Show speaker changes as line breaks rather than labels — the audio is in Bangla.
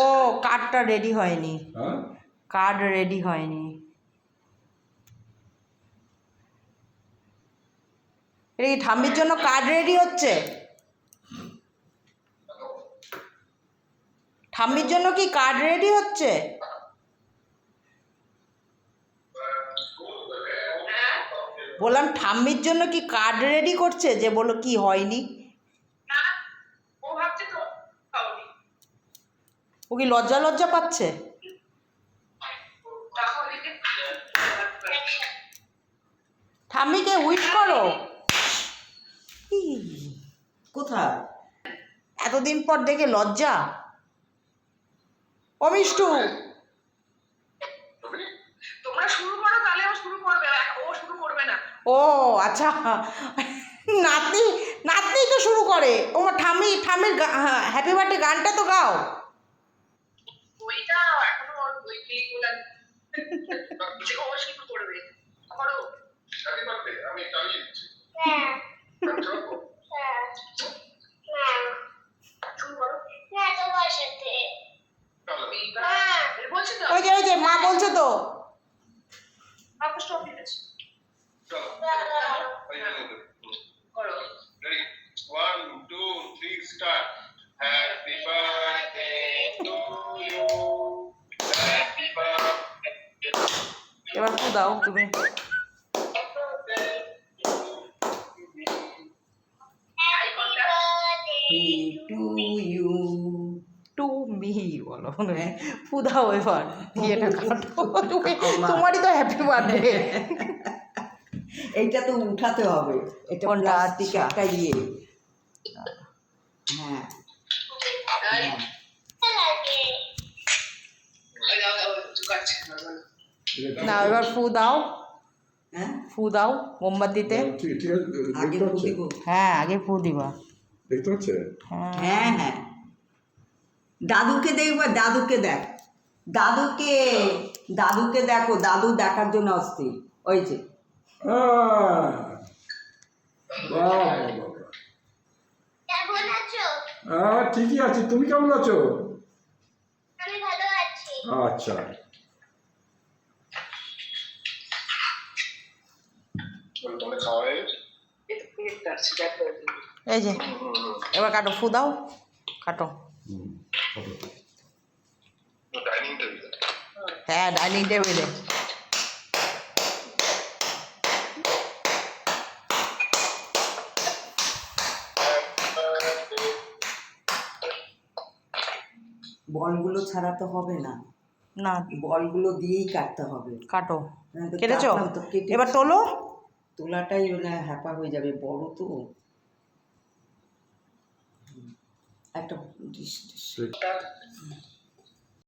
ও কার্ডটা রেডি হয়নি, কার্ড রেডি হয়নি। এই ঠাম্মির জন্য কার্ড রেডি হচ্ছে? ঠাম্মির জন্য কি কার্ড রেডি হচ্ছে? বললাম ঠাম্মির জন্য কি কার্ড রেডি করছে, যে বলো কি হয়নি? ও কি লজ্জা লজ্জা পাচ্ছে? ঠাম্মিকে উইশ করো। কোথায় এতদিন পর দেখে লজ্জা? ও মিষ্টু,
তোমরা শুরু করো, তাহলে ও শুরু করবে, ও শুরু করবে না।
ও আচ্ছা, নাতনি নাতনি তো শুরু করে। ও ঠাম্মির হ্যাপি বার্থডে গানটা তো গাও।
ওইটা এখনো ওর ওই ক্লিকগুলো ও শুরু করবে। করো হ্যাপি বার্থডে, আমি চালিয়ে দিচ্ছি। হ্যাঁ হ্যাঁ হ্যাঁ শুরু করো। হ্যাঁ তোমার সাথে বলছি তো,
ওই যে মা বলছে তো।
আপু স্টপ দিয়েছে। চলো করো। Ready 1 2 3 start. Happy birthday to you, happy birthday.
এবার তো দাও তুমি। টু ইউ, টু মি বলো, ফু দাও এবার, ইয়েটা কাটো। তুমি তোমারই তো হ্যাপি বার্থডে।
এইটা তো উঠাতে হবে, এটা
কোনটা?
প্লাস্টিক
আচ্ছা।
একটা ইয়ে। হ্যাঁ
না এবার ফু দাও,
হ্যাঁ
ফু দাও মোমবাতিতে।
ঠিক আছে,
আগে
দেখতে পাচ্ছে?
দিব।
হ্যাঁ আগে ফু দিবা।
দেখতে পাচ্ছে?
হ্যাঁ হ্যাঁ দাদুকে দেখবো, দাদুকে দেখ, দাদুকে দাদুকে দেখো, দাদু দেখার জন্য অস্থির। ওই যে
বাহ, বাহ, বাহ।
কেমন আছো?
ঠিকই আছি, তুমি কেমন আছো?
আমি ভালো আছি।
আচ্ছা,
তোমরা খাওয়া হয়ে গেছে? এই তো প্লেটটা আছে, দেখো।
এই যে এবার কাটো, ফু দাও, কাটো।
Dining table.
হ্যাঁ ডাইনিং টেবিলে।
বলগুলো ছাড়া তো হবে না,
না
বলগুলো দিয়েই কাটতে হবে।
কাটো।
হ্যাঁ, তো
কেটেছো?
কাটলাম তো, কেটেছি।
এবার তোলো।
তোলাটাই মানে হ্যাপা হয়ে যাবে, বড় তো একটা ডিশ।